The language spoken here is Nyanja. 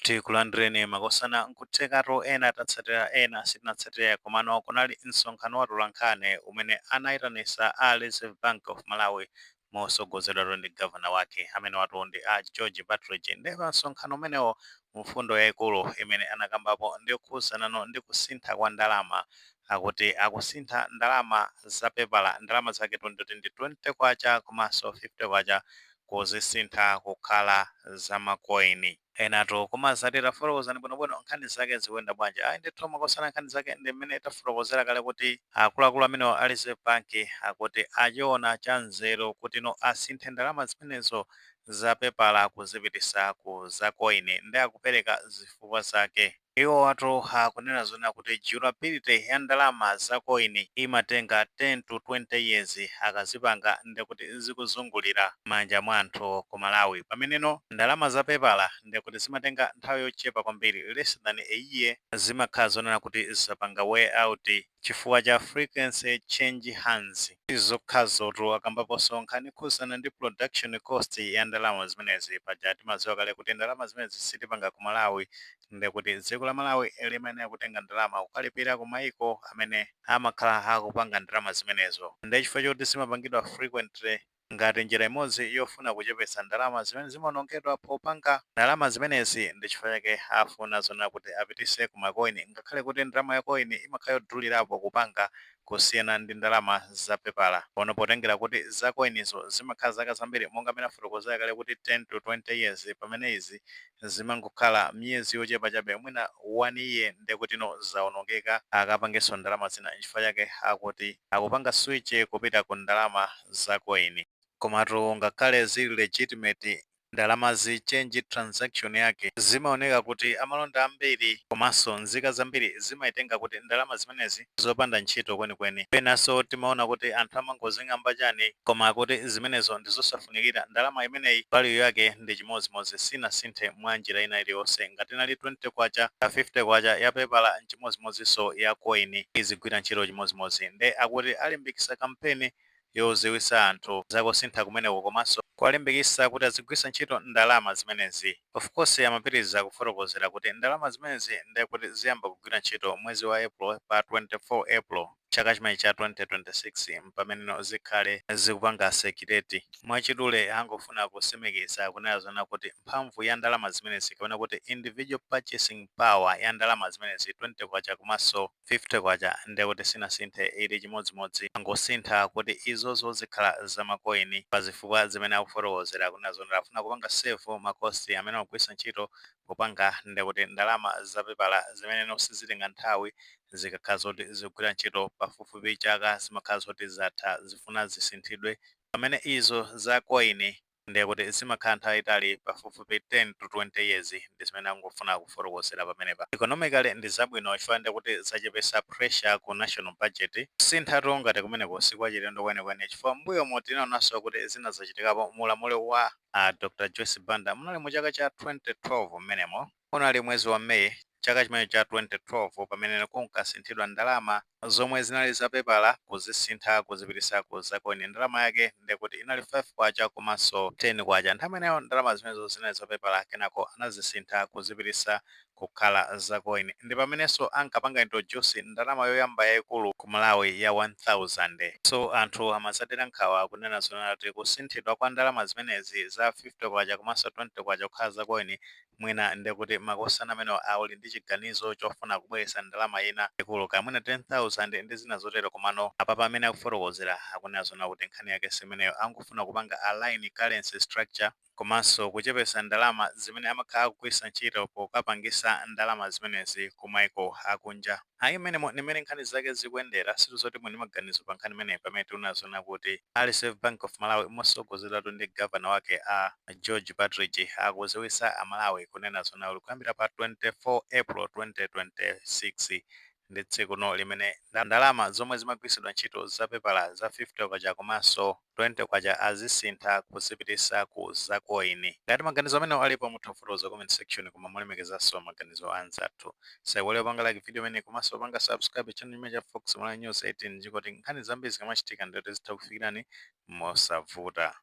tikulandireni makosana nkuthekatu ena tatsatira ena sitinatsatira komano kunali msonkhano wa tulankhane umene anayitanisa a Reserve Bank of Malawi mosogozedwa ndi gavana wake amene watu ndi a George Buttigieg. Ndipo msonkhano umenewo mfundo yayikulu imene anakambapo ndi kukhuzanano ndi kusintha kwa ndalama, akuti akusintha ndalama zapepala, ndalama zake 2020 kwacha komanso 50 kwacha kuzisintha kukhala zamakoini. Enatu kumazatira fotokozani bwinobwino nkhani zake zikuyenda bwanji. Ndithu makosana nkhani zake ndi mmene tafotokozera kale kuti akuluakulu amenewo a Reserve Bank akuti achiona cha nzeru kuti asinthe ndalama zimenezo zapepala kuzipitisa ku zakoini ndi akupereka zifukwa zake. Iwo watu akunena zona kuti durability ya ndalama zakoini imatenga 10 to 20 years akazipanga ndi kuti zikuzungulira manja mwa anthu ku Malawi, pameneno ndalama zapepala ndi kuti zimatenga nthawi yochepa kwambiri, less than a year, zimakhala zonena kuti zapanga wear out chifukwa cha frequency change hands. Izokhazotu akambaponso nkhani khuzana ndi production cost ya ndalama zimenezi. Paja timadziwa kale kuti ndalama zimenezi sitipanga ku Malawi ndi kuti dziko la Malawi limene akutenga ndalama kukalipira ku maiko amene amakhala akupanga ndalama zimenezo. Ndi chifukwa choti zimapangidwa frequently ngati njira imodzi yofuna kuchepetsa ndalama zimene zimaonongedwa popanga ndalama zimenezi. Ndi chifukwa chake afuna zona kuti apitise ku makoini, ngakhale kuti ndalama ya koini imakhala yodulirapo kupanga kusiyana ndi ndalama zapepala. Pano potengera kuti zakoinizo zimakhala zaka zambiri monga amene afotokozera kale kuti 10 to 20 years, pamene izi zimangokhala miyezi yochepa chabe, mwina 1 year ndi kuti zaonongeka akapangenso ndalama zina. Chifukwa chake akuti akupanga switch kupita ku ndalama zakoini. Komatu ngakhale zili legitimate ndalama change transaction yake zimaoneka kuti amalonda ambiri komanso nzika zambiri zimaitenga kuti ndalama zimenezi zopanda ntchito kwenikweni. Penanso timaona kuti anthu amangozing'amba chani, koma kuti zimenezo ndizosafunikira. Ndalama imeneyi value yake ndi chimodzimodzi, sinasinthe mwa njira ina iliyonse. Ngati inali 20 kwacha 50 kwacha yapepala chimodzimodzinso ya koini izigwira ntchito chimodzimodzi. Ndi akuti alimbikisa kampeni yoziwisa anthu zakusintha kumeneko komanso kuwalimbikisa kuti azigwisa ntchito ndalama zimenezi. Of course amapitiriza kufotokozera kuti ndalama zimenezi ndi kuti ziyamba kugwira ntchito mwezi wa April, pa 24 April chaka chimenechi cha 2026, pamene zikhale zikupanga sekireti. Mwachidule angofuna kusimikiza kunena zona kuti mphamvu ya ndalama zimenezi kapena kuti individual purchasing power ya ndalama zimenezi 20 kwacha komanso 50 kwacha ndi kuti sinasinthe, ili chimodzimodzi, angosintha kuti izozo zikhala zamakoini pa zifukwa zimene akufotokozera kunena zona afuna kupanga save makosti amene akugwisa ntchito kupanga ndi kuti ndalama zapepala zimene sizitenga nthawi zikakhala zoti zikugwira ntchito pafupifupi chaka zimakhala zoti zatha zifuna zisinthidwe, pamene izo za koini ndi kuti zimakhala nthawi itali pafupifupi 10 to 20 years. Ndi zimene angofuna kufotokozera pamenepa. Economically ndi zabwino chifukwa ndi kuti zachepesa pressure ku national budget. Sinthatu ngati kumeneko sikwachilendo kwenikweni, chifukwa mbuyo moti tinaonanso kuti zina zachitikapo mulamuliro wa Dr. Joyce Banda munali mu chaka cha 2012 mmenemo. Unali mwezi wa May chaka chimene cha 2012 pamene kunkasinthidwa ndalama zomwe zinali zapepala kuzisintha kuzipitisa ku zakoini. Ndalama yake ndi kuti inali 5 kwacha komanso 10 kwacha. Nthawi imeneyo ndalama zimenezo zinali zapepala, kenako anazisintha kuzipitisa kukhala zakoini. Ndi pamenenso ankapanga introduce ndalama yoyamba yayikulu ku Malawi ya 1000. So anthu amazatera nkhawa kunena zona kuti kusinthidwa kwa ndalama zimenezi za 50 kwacha komanso 20 kwacha kukhala zakoini mwina ndi kuti makosana amenewo auli ndi chiganizo chofuna kubweretsa ndalama ina ikulu kamwina 10,000 ndi zina zotero. Komano apa pamene akufotokozera akunena zona kuti nkhani yake simeneyo, angofuna kupanga align currency structure komanso kuchepesa ndalama zimene amakhala akugwisa ntchito pokapangisa ndalama zimenezi ku maiko akunja. Imene nimene nkhani zake zikuyendera, situ zoti mwini maganizo pa nkhani imeneyi pamene tinazona kuti a Reserve Bank of Malawi mosogozeratu ndi gavana wake a George Buttigieg akuziwisa amalawi kunena zona uli kuyambira pa 24 April 2026 ndi tsiku limene ndalama zomwe zimagwisidwa ntchito zapepala za 50 kwacha komanso 20 kwacha azisintha kuzipitisa ku zakoini. Ngati maganizo amene alipo mutafotokoza comment section, koma mulemekezanso maganizo anzathu. Saiwale panga like video imene komanso panga subscribe channel imene cha Fox Malawi News 18 ndikuti nkhani zambiri zikamachitika ndi zitha kufikirani mosavuta.